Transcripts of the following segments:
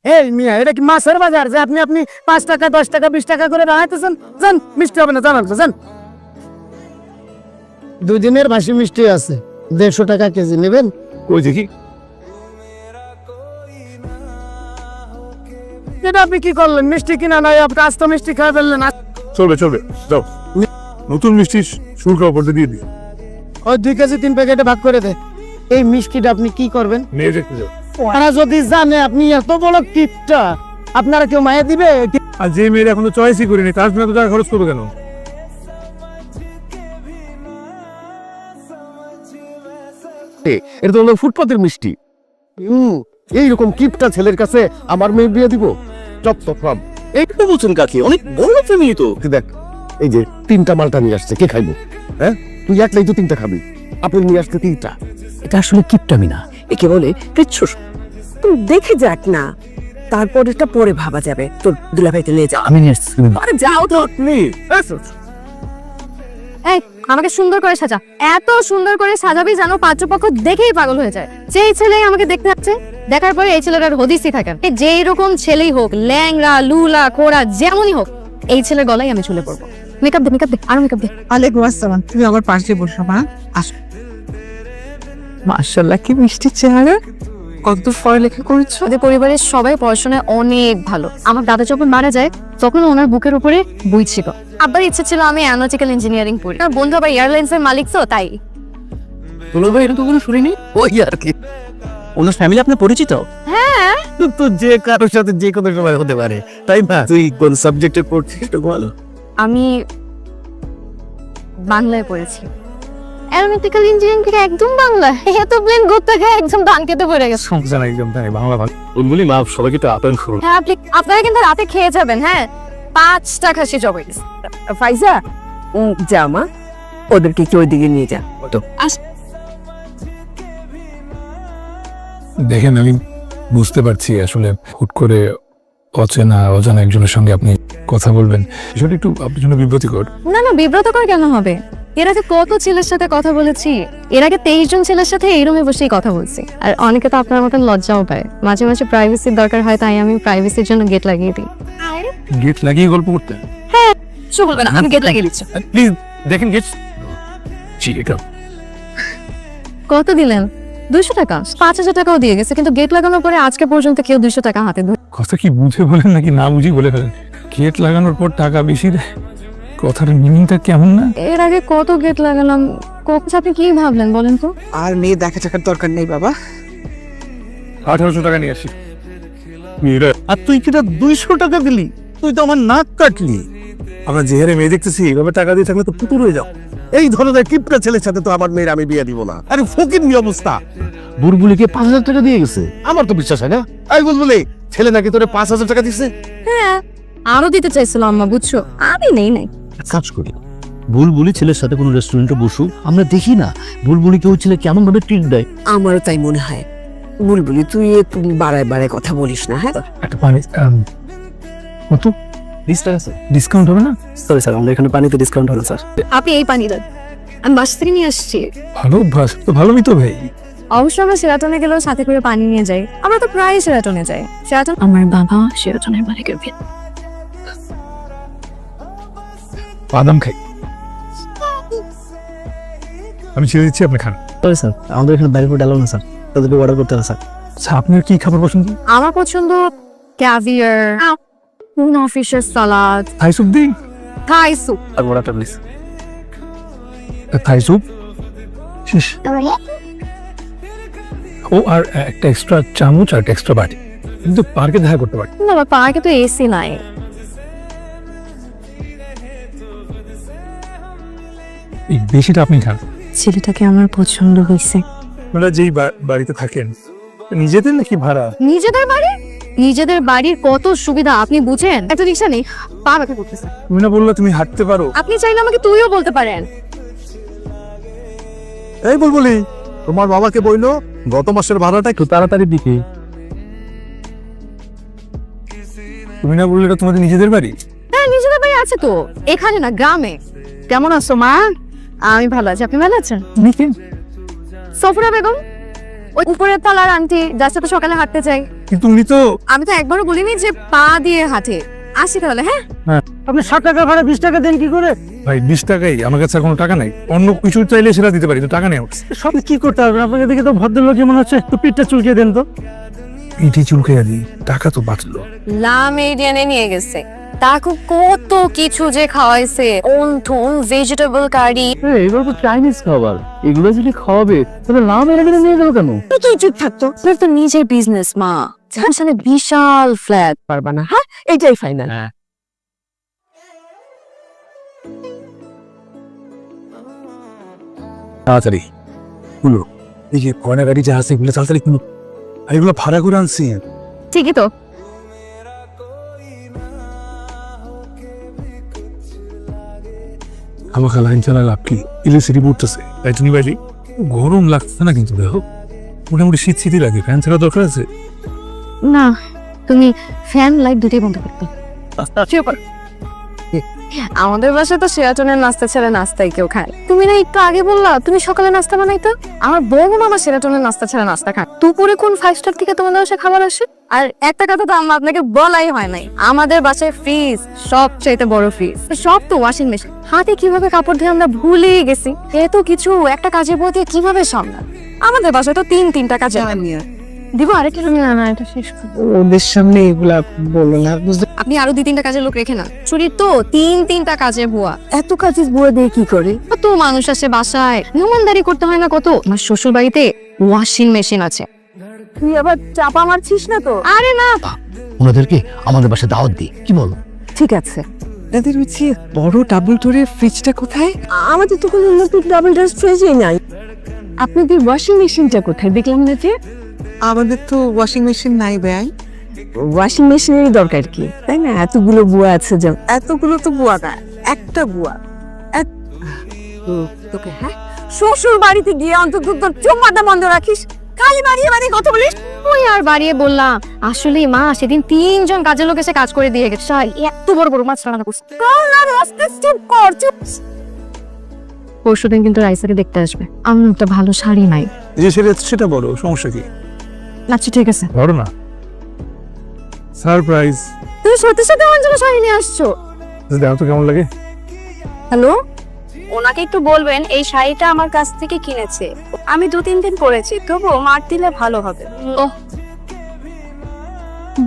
এই মিয়া, এটা কি মাছের বাজার যে আপনি 5 টাকা 10 টাকা 20 টাকা করে বানাইতেছেন? জান, মিষ্টি হবে না, জানান তো, জান। 2 দিনের বাসি মিষ্টি আছে, 150 টাকা কেজি নেবেন? কই দেখি। এটা আপনি কি করলেন? মিষ্টি কিনা নাই, আপনি আজ তো মিষ্টি খাই ফেললেন। চলবে চলবে, যাও। নতুন মিষ্টি শুল্ক পড়তে দিয়ে দিই। ওই 2 কেজি 3 প্যাকেটে ভাগ করে দে। এই মিষ্টিটা আপনি কি করবেন? মেয়ে দেখতে যাও। ওরা যদি জানে আপনি এত বড় কিপটা, আপনারা কেউ মায়া দিবে? আর যে মেয়ের এখন তো চয়েসই করিনি, তার জন্য তো টাকা খরচ করবো কেন? এটা তো হলো ফুটপাতের মিষ্টি। এইরকম কিপটা ছেলের কাছে আমার মেয়ে বিয়ে দিব? চপ এইটা বলছেন কাকি, অনেক বড় ফ্যামিলি তো। দেখ, এই যে 3টা মালটা নিয়ে আসছে, কে খাইবো? হ্যাঁ, তুই একলাই তো 3টা খাবি, আপনি নিয়ে আসতে 3টা। এটা আসলে কিপটামি না, একে বলে কৃচ্ছ। তুই দেখে যাক না, তারপর এটা পরে ভাবা যাবে। তোর দুলাভাইতে নিয়ে যা। আমি নিয়ে আসছি। আরে যাও তো। এই আমাকে সুন্দর করে সাজা, এত সুন্দর করে সাজাবি যেন পাত্রপক্ষ দেখেই পাগল হয়ে যায়। যেই ছেলে আমাকে দেখতে যাচ্ছে, দেখার পরে এই ছেলেটার হদিসই থাকে না। যেই রকম ছেলেই হোক, ল্যাংড়া লুলা খোড়া যেমনই হোক, এই ছেলের গলায় আমি ঝুলে পড়বো। মেকআপ দে আরো মেকআপ দে। ওয়ালাইকুম আসসালাম। তুমি আমার পাশে বসো মা। আসো। মাশাআল্লাহ, কি মিষ্টি চেহারা। কত পড়ালেখা করেছো? ওদের পরিবারের সবাই পড়াশোনায় অনেক ভালো। আমার দাদা যখন মারা যায়, তখন ওনার বুকের উপরে বই ছিল। আব্বার ইচ্ছে ছিল আমি অ্যানালিটিক্যাল ইঞ্জিনিয়ারিং পড়ি। আমার বন্ধু আবার এয়ারলাইন্সের মালিক, তো তাই। দুলাল ভাই, এটা তো কোনো শুনিনি। ওই আর কি, ওনার ফ্যামিলি আপনার পরিচিত? হ্যাঁ, তো যে কারোর সাথে যে কোনো সময় হতে পারে, তাই না? তুই কোন সাবজেক্টে পড়ছিস একটু বলো। আমি বাংলায় পড়েছি। অ্যারোনটিক্যাল ইঞ্জিনিয়ারিং থেকে একদম বাংলা। এত প্লেন ঘুরতে গিয়ে একদম ডানকেতে পড়ে গেছে। সংসার একদম তাই, বাংলা ভালো। বলি মা, সবাইকে তো আপ্যায়ন করুন। হ্যাঁ, আপনারা কিন্তু রাতে খেয়ে যাবেন। হ্যাঁ, 5টা খাসি জবাই। ফাইজা, যা মা, ওদেরকে কি ওইদিকে নিয়ে যা। দেখেন, আমি বুঝতে পারছি আসলে হুট করে অজানা একজনের সঙ্গে আপনি কথা বলবেন, বিষয়টা একটু আপনার জন্য বিব্রতিকর। না না, বিব্রতকর কেন হবে? এর আগে কত ছেলের সাথে কথা বলেছি। এর আগে 23 জন ছেলের সাথে এই রুমে বসেই কথা বলছি। আর অনেকে তো আপনার মতন লজ্জাও পায়। মাঝে মাঝে প্রাইভেসির দরকার হয়, তাই আমি প্রাইভেসির জন্য গেট লাগিয়ে দিই। গেট লাগিয়ে গল্প করতে? হ্যাঁ, কিছু বলবে না, আমি গেট লাগিয়ে দিচ্ছি। প্লিজ দেখেন গেট। জি, এটা কত দিলেন? 200 টাকা। 5000 টাকাও দিয়ে গেছে, কিন্তু গেট লাগানোর পরে আজকে পর্যন্ত কেউ 200 টাকা হাতে ধরে। কথা কি বুঝে বলেন নাকি না বুঝি বলে ফেলেন? গেট লাগানোর পর টাকা বেশি দেয়, কথার মিনিংটা কেমন না? এর আগে কত গেট লাগালাম, আপনি কি ভাবলেন বলেন তো? আর মেয়ে দেখা টাকার দরকার নেই বাবা। 1800 টাকা নিয়ে আসি। আর তুই কিটা 200 টাকা দিলি? তুই তো আমার নাক কাটলি। আমরা যে হারে মেয়ে দেখতেছি, এইভাবে টাকা দিয়ে থাকলে তো পুতুর হয়ে যাও। এই ধরনের কিপটা ছেলের সাথে তো আমার মেয়ের আমি বিয়ে দিব না। আরে ফকির নি অবস্থা। বুলবুলিকে 5000 টাকা দিয়ে গেছে, আমার তো বিশ্বাস হয় না। এই বুলবুলি, ছেলে নাকি তোরে 5000 টাকা দিছে? হ্যাঁ, আরো দিতে চাইছিল আম্মা, বুঝছো? আমি নাই। কাজ করি, বুলবুলি ছেলের সাথে কোনো রেস্টুরেন্টে বসুক, আমরা দেখি না বুলবুলিকে ওই ছেলে কেমন ভাবে ট্রিট দেয়। আমারও তাই মনে হয়। বুলবুলি, তুই একটু বাড়ায় কথা বলিস না। হ্যাঁ, একটা পানি কত 20 টাকা স্যার। ডিসকাউন্ট হবে না? সরি স্যার, আমাদের এখানে পানিতে ডিসকাউন্ট হলো স্যার। আপনি এই পানি দেন, আমি বাসা থেকে নিয়ে আসছি। ভালো অভ্যাস তো, ভালো মিতো ভাই। অবশ্য আমরা সেরাটনে গেলেও সাথে করে পানি নিয়ে যাই। আমরা তো প্রায় সেরাটনে যাই। সেরাটন আমার বাবা সেরাটনের মালিকের বিয়ে। বাদাম খাই, আমি ছেড়ে দিচ্ছি, আপনি খান। সরি স্যার, আমাদের এখানে বাইরে ফুড অ্যালাউ না স্যার, তাদেরকে অর্ডার করতে হবে স্যার। আচ্ছা, আপনার কি খাবার পছন্দ? আমার পছন্দ ক্যাভিয়ার, টুনা ফিশের সালাদ, থাই স্যুপ দিই? Thai soup. আর বড়াটা প্লিজ। থাই স্যুপ শেষ। ও, আর একটা এক্সট্রা চামচ আর একটা এক্সট্রা বাটি। কিন্তু পার্কে দেখা করতে পারি। না, পার্কে তো এসি নাই। এই বেশিটা আপনি খান। ছেলেটাকে আমার পছন্দ হয়েছে। আপনারা যেই বাড়িতে থাকেন, নিজেদের নাকি ভাড়া? নিজেদের বাড়ির কত সুবিধা আপনি বুঝেন? একটা রিক্সা নেই, পা ব্যথা করতেছে। তুমি না বললে তুমি হাঁটতে পারো? আপনি চাইলে আমাকে তুইও বলতে পারেন। এই বুলবুলি, তোমার বাবাকে বইলো গত মাসের ভাড়াটা একটু তাড়াতাড়ি দিতে। তুমি না বললে এটা তোমাদের নিজেদের বাড়ি? হ্যাঁ, নিজেদের বাড়ি আছে তো, এখানে না, গ্রামে। কেমন আছো মা? আমি ভালো আছি, আপনি ভালো আছেন? তুমি কে? সফরা বেগম। ওই উপরের তলার আন্টি যার সাথে সকালে হাঁটতে চাই। কিন্তু উনি তো আমি তো একবারও বলিনি যে পা দিয়ে হাঁটে। আসি তাহলে, হ্যাঁ? আপনি 60 টাকা ভাড়া 20 টাকা দেন কি করে? ভাই 20 টাকাই, আমার কাছে আর কোনো টাকা নাই। অন্য কিছু চাইলে সেটা দিতে পারি, তো টাকা নেই আমার কাছে। সব কি করতে হবে? আপনাকে দেখে তো ভদ্রলোক মনে হচ্ছে, তো পিঠটা চুলকে দেন তো। পিঠে চুলকে দিই, টাকা তো বাঁচলো। লা মেরিডিয়ানে নিয়ে গেছে, তাকে কত কিছু যে খাওয়াইছে, ওনথন ভেজিটেবল কারি। এগুলো তো চাইনিজ খাবার, এগুলো যদি খাওয়াবে তাহলে নাম এনে নিয়ে যাবো কেন? তুই চুপ থাকতো আপনার তো নিজের বিজনেস মা, যার সাথে বিশাল ফ্ল্যাট। পারবা না, হ্যাঁ এটাই ফাইনাল। তাড়াতাড়ি শুনো, এই যে কয়না গাড়ি যা আছে এগুলো তাড়াতাড়ি শুনো, আর এগুলো ভাড়া করে আনছি। ঠিকই তো। আমাকে লাইন চালা লাভ কি, ইলেকট্রিসিটি পড়তেছে, তাই তুমি বাইরে গরম লাগছে না? কিন্তু দেখো মোটামুটি শীত শীতই লাগে, ফ্যান ছাড়া দরকার আছে? না, তুমি ফ্যান লাইট দুটোই বন্ধ করতে। আমাদের বাসায় তো সেরাটনের নাস্তা ছাড়া নাস্তাই কেউ খায়। তুমি না একটু আগে বললা তুমি সকালে নাস্তা বানাইতো? আমার বউ মামা সেরাটনের নাস্তা ছাড়া নাস্তা খায়। দুপুরে কোন 5 স্টার থেকে তোমাদের বাসায় খাবার আসে? আর একটা কথা তো আমরা আপনাকে বলাই হয় নাই, আমাদের বাসায় ফ্রিজ, সবচাইতে বড় ফ্রিজ, সব তো ওয়াশিং মেশিন। হাতে কিভাবে কাপড় ধুয়ে আমরা ভুলেই গেছি। এত কিছু একটা কাজের বউ দিয়ে কিভাবে সামলান? আমাদের বাসায় তো তিনটা কাজ দিব। আরেকটা তুমি না এটা শেষ করো। ওদের সামনে এগুলা বলো না, বুঝতে? আপনি আরো 2-3টা কাজের লোক রেখে না, চুরির তো 3টা কাজের বুয়া। এত কাজের বুয়া দিয়ে কি করে? কত মানুষ আসে বাসায়, মেহমানদারি করতে হয় না কত। আমার শ্বশুর বাড়িতে ওয়াশিং মেশিন আছে। তুই আবার চাপা মারছিস না তো? আরে না, ওনাদেরকে আমাদের বাসায় দাওয়াত দিই, কি বলো? ঠিক আছে। এদের হচ্ছে বড় ডাবল ডোরের ফ্রিজটা কোথায়? আমাদের তো কোনো নতুন ডাবল ডোর ফ্রিজই নাই। আপনাদের ওয়াশিং মেশিনটা কোথায় দেখলাম না যে? আমাদের তো ওয়াশিং মেশিন নাই ভাই। ওয়াশিং মেশিনের দরকার কি, তাই না? এতগুলো বুয়া আছে যে। এতগুলো তো বুয়া না, একটা বুয়া। তোকে হ্যাঁ শ্বশুর বাড়িতে গিয়ে অন্তত তোর চুম্মাটা বন্ধ রাখিস, খালি বাড়িয়ে বাড়িয়ে কথা বলিস। ওই আর বাড়িয়ে বললাম। আসলে মা সেদিন 3 জন কাজের লোক এসে কাজ করে দিয়ে গেছে। এত বড় বড় মাছ রান্না করছে। পরশুদিন কিন্তু রাইসাকে দেখতে আসবে। আমার একটা ভালো শাড়ি নাই। যে সেটা বলো, সমস্যা কি? আচ্ছা ঠিক আছে। ধরো না, সারপ্রাইজ। তুমি সত্যি সত্যি আমার জন্য শাড়ি নিয়ে আসছো? দেখো তো কেমন লাগে। হ্যালো, ওনাকে একটু বলবেন এই শাড়িটা আমার কাছ থেকে কিনেছে। আমি 2-3 দিন পরেছি, তবুও মার দিলে ভালো হবে। ও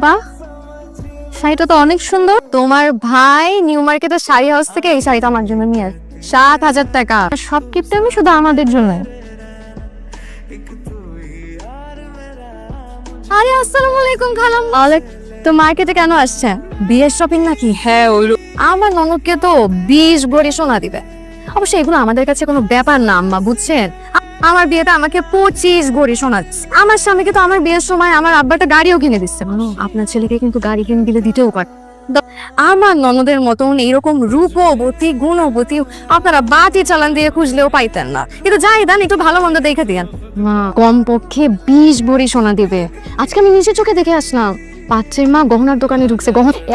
বাহ, শাড়িটা তো অনেক সুন্দর। তোমার ভাই নিউ মার্কেটের শাড়ি হাউস থেকে এই শাড়িটা আমার জন্য নিয়ে আসে। 7,000 টাকা। সব কিনতে আমি শুধু আমাদের জন্য। আরে আসসালামু আলাইকুম খালাম। তো মার্কেটে কেন আসছেন? বিয়ের শপিং নাকি? হ্যাঁ ওই আমার ননদকে তো 20 ভরি সোনা দিবে। অবশ্য এগুলো আমাদের কাছে কোনো ব্যাপার না আম্মা, বুঝছেন? আমার বিয়েতে আমাকে 25 ভরি সোনা দিচ্ছে। আমার স্বামীকে তো আমার বিয়ের সময় আমার আব্বাটা গাড়িও কিনে দিচ্ছে। আপনার ছেলেকে কিন্তু গাড়ি কিনে দিলে দিতেও পারে। আমার ননদের মতন এইরকম রূপবতী গুণবতী আপনারা বাটি চালান দিয়ে খুঁজলেও পাইতেন না। কিন্তু যাই দেন, একটু ভালো মন্দ দেখে দিয়েন। কমপক্ষে 20 ভরি সোনা দিবে। আজকে আমি নিজের চোখে দেখে আসলাম। পাত্রের মা গহনার দোকানে ঢুকছে।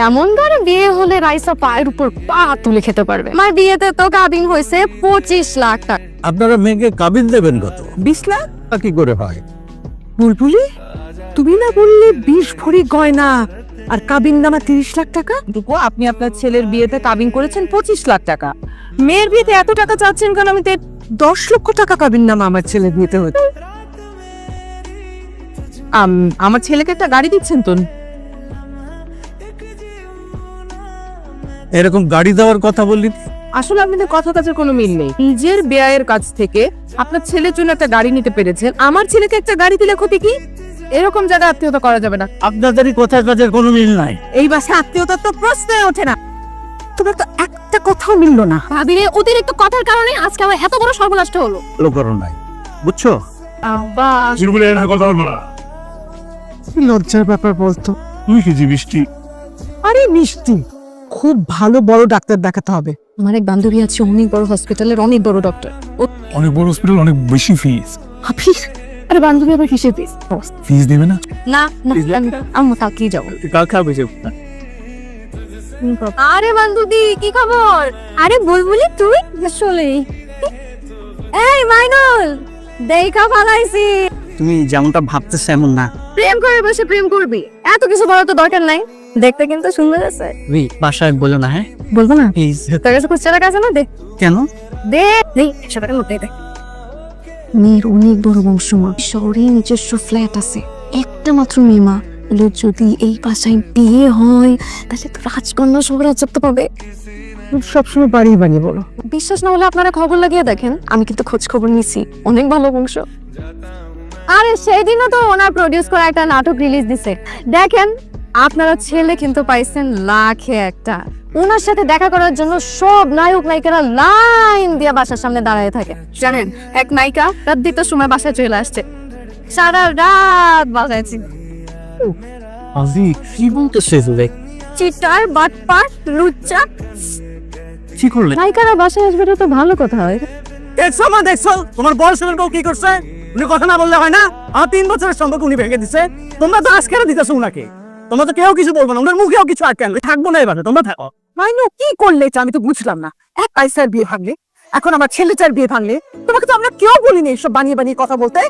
এমন ধরে বিয়ে হলে রাইসা পায়ের উপর পা তুলে খেতে পারবে। মার বিয়েতে তো কাবিন হয়েছে 25 লাখ টাকা। আপনারা মেয়েকে কাবিন দেবেন কত? 20 লাখ। কি করে হয়? বুলবুলি, তুমি না বললে 20 ভরি গয়না আর কাবিন নামা 30 লাখ টাকা? দুপো, আপনি আপনার ছেলের বিয়েতে কাবিন করেছেন 25 লাখ টাকা। মেয়ের বিয়েতে এত টাকা চাচ্ছেন কেন? আমি তো 10 লক্ষ টাকা কাবিন নামা আমার ছেলের বিয়েতে হতো। আমার ছেলেকে একটা গাড়ি দিচ্ছেন তো? এরকম গাড়ি দেওয়ার কথা বললি? আসলে আপনাদের কথা কাজের কোনো মিল নেই। নিজের ব্যয়ের কাছ থেকে আপনার ছেলের জন্য একটা গাড়ি নিতে পেরেছেন, আমার ছেলেকে একটা গাড়ি দিলে ক্ষতি কি? এরকম জায়গায় আত্মীয়তা করা যাবে না। আপনাদেরই কথার কাজের কোনো মিল নাই। এই বাসায় আত্মীয়তার তো প্রশ্নই ওঠে না। তোমার তো একটা কথাও মিললো না। ভাবিরে অতিরিক্ত কথার কারণে আজকে আমার এত বড় সর্বনাশটা হলো। লোকরণ নাই, বুঝছো? কথা বলবো না। লজ্জার ব্যাপার বলতো। তুই কি যে বৃষ্টি? আরে মিষ্টি, খুব ভালো বড় ডাক্তার দেখাতে হবে। আমার এক বান্ধবী আছে অনেক বড় হসপিটালের অনেক বড় ডক্টর। অনেক বড় হসপিটাল, অনেক বেশি ফিস। হাফিজ? আরে বান্ধবী আবার কিসের ফিস? ফিস দেবে না? না আমি কালকেই যাবো। কাল খাবে যে। আরে বান্ধবী কি খবর? আরে বুলবুলি তুই আসলে এই মাইনুল দেখা ভালাইছি। তুমি যেমনটা ভাবতেছ এমন না। প্রেম করে বসে প্রেম করবি, এত কিছু বলার তো দরকার নাই। দেখতে কিন্তু সুন্দর আছে। তুমি বাসায় বলো না, হ্যাঁ? বলবো না? প্লিজ। তোর কাছে খুচরা টাকা আছে না? দে কেন? দে, নেই 100 টাকার মধ্যে দে। মেয়ের অনেক বড় বংশমা, শহরে নিজস্ব ফ্ল্যাট আছে, একটা মাত্র মেয়ে মা। যদি এই বাসায় বিয়ে হয় তাহলে তো রাজকন্যা সব রাজত্ব পাবে। সবসময় বাড়িয়ে বানিয়ে বলো। বিশ্বাস না হলে আপনারা খবর লাগিয়ে দেখেন, আমি কিন্তু খোঁজ খবর নিছি, অনেক ভালো বংশ। আরে সেই দিনও তো ওনার প্রডিউস করা একটা নাটক রিলিজ দিছে, দেখেন আপনারা ছেলে কিন্তু পাইছেন লাখে একটা। ওনার সাথে দেখা করার জন্য সব নায়ক নায়িকারা লাইন দিয়ে বাসার সামনে দাঁড়ায় থাকে। জানেন এক নায়িকা রাত 2টার সময় বাসায় চলে আসছে, সারা রাত বাজাইছি। আজি কি বলতেছে তুমি? চিটার বাটপার লুচ্চা। কি করলে? নায়িকারা বাসায় আসবে তো ভালো কথা হয়। দেখছো মা, দেখছো তোমার বয়সের কেউ কি করছে? উনি কথা না বললে হয় না? আর 3 বছরের সম্পর্ক উনি ভেঙে দিছে, তোমরা তো আজকেও দিতেছো উনাকে। তোমরা তো কেউ কিছু বলবো না, ওনার মুখেও কিছু আটকান থাকবো না, এবারে তোমরা থাকো। মাইনু কি করলে এটা আমি তো বুঝলাম না। এক পয়সার বিয়ে ভাঙলে, এখন আমার ছেলেটার বিয়ে ভাঙলে। তোমাকে তো আমরা কেউ বলিনি এসব বানিয়ে বানিয়ে কথা বলতে।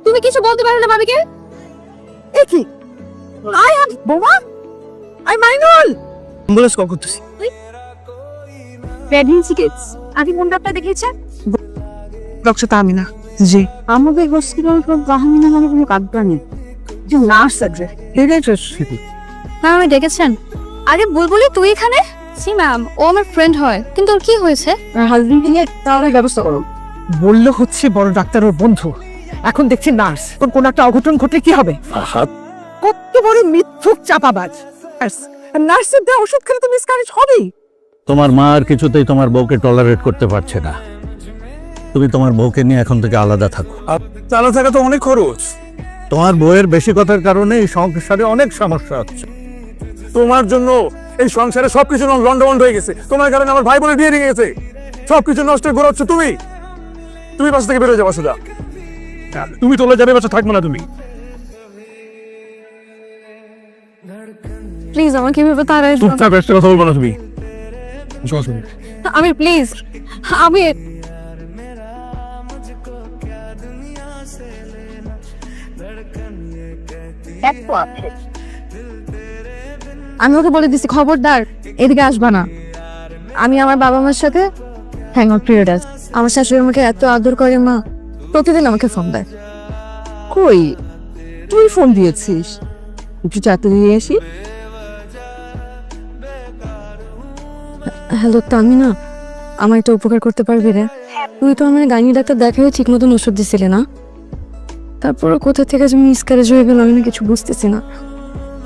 তুমি কিছু বলতে পারো না ভাবিকে? এ কি আই এম বোমা, আই মাইনুল। অ্যাম্বুলেন্স কল করতেছি। প্রেগন্যান্সি কিডস আগে কোন ডাক্তার দেখিয়েছেন? ডক্টর তামিনা। জি, আমাদের হসপিটাল গাহামিনা নামে কোনো ডাক্তার নেই, যে নার্স আছে। ম্যাম আমি ডেকেছেন? আরে বুলবুলি তুই এখানে? জি ম্যাম, ও আমার ফ্রেন্ড হয়, কিন্তু ওর কি হয়েছে? হাজবেন্ড নিয়ে তাহলে ব্যবস্থা করো। বললো হচ্ছে বড় ডাক্তার ওর বন্ধু, এখন দেখছি নার্স। তোর কোন একটা অঘটন ঘটলে কি হবে? কত বড় মিথ্যুক চাপাবাজ। নার্সের দেওয়া ওষুধ খেলে তো মিসক্যারেজ হবেই। তোমার মা আর কিছুতেই তোমার বউকে টলারেট করতে পারছে না। তুমি তোমার বউকে নিয়ে এখন থেকে আলাদা থাকো। চালা থাকা তো অনেক খরচ। তোমার বউয়ের বেশি কথার কারণে এই সংসারে অনেক সমস্যা হচ্ছে। তোমার জন্য এই সংসারে সবকিছু লন্ডভন্ড হয়ে গেছে। তোমার কারণে আমার ভাই বোনের বিয়ে ভেঙে গেছে, সবকিছু নষ্ট করে ঘোরাচ্ছ তুমি। তুমি বাসা থেকে বেরোয় যাবা সুদা, তুমি তোলে যাবে, বাসা থাকবো না তুমি। প্লিজ আমাকে এভাবে তাড়াই দিও না। চুপচাপ একটা কথা বলবো না তুমি। আমি প্লিজ, আমি আমি ওকে বলে দিছি খবরদার এদিকে আসবা না। আমি আমার বাবা মার সাথে হ্যাং আউট পিরিয়ড আছে। আমার শাশুড়ি আমাকে এত আদর করে মা, প্রতিদিন আমাকে ফোন দেয়। কই তুই ফোন দিয়েছিস? একটু চাতে নিয়ে আসি। হ্যালো তামিনা, আমার একটা উপকার করতে পারবি রে? তুই তো আমার গাইনি ডাক্তার দেখাই ঠিক মতন ওষুধ দিছিলে না, তারপর কোথা থেকে যে মিসক্যারেজ হয়ে গেল আমি কিছু বুঝতেছি না।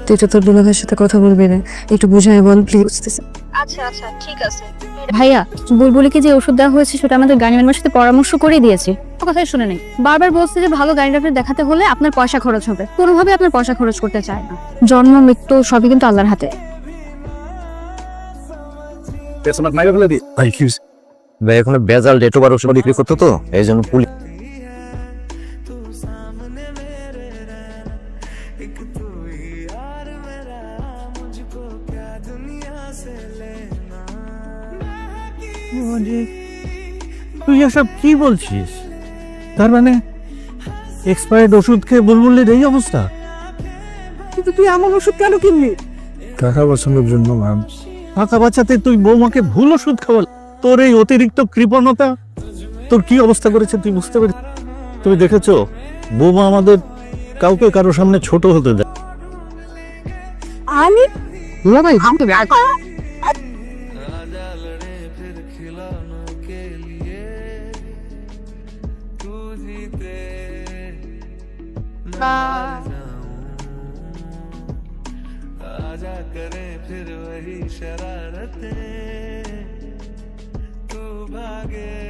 তুই তো তোর দুলাভাইয়ের সাথে কথা বলবি রে, একটু বুঝাই বল প্লিজ। বুঝতেছি। আচ্ছা আচ্ছা ঠিক আছে। ভাইয়া বুলবুলিকে যে ওষুধ দেওয়া হয়েছে সেটা আমাদের গাড়ি ম্যানের সাথে পরামর্শ করে দিয়েছি, কথাই শুনে নেই। বারবার বলছে যে ভালো গাড়ি ডাক্তার দেখাতে হলে আপনার পয়সা খরচ হবে, কোনোভাবে আপনার পয়সা খরচ করতে চায় না। জন্ম মৃত্যু সবই কিন্তু আল্লাহর হাতে। ভাই এখন বেজাল ডেট ওভার ওষুধ বিক্রি করতো তো, এই জন্য পুলিশ। তুই এসব কি বলছিস? তার মানে এক্সপায়ার্ড ওষুধ খেয়ে বুলবুলের এই অবস্থা? কিন্তু তুই এমন ওষুধ কেন কিনলি? টাকা বাঁচানোর জন্য ম্যাম। টাকা বাঁচাতে তুই বৌমাকে ভুল ওষুধ খাওয়াল? তোর এই অতিরিক্ত কৃপণতা তোর কি অবস্থা করেছে তুই বুঝতে পারিস? তুমি দেখেছো বৌমা আমাদের কাউকে কারো সামনে ছোট হতে দেয়। আমি দুলাভাই आजा करे फिर वही शरारतें, तू भागे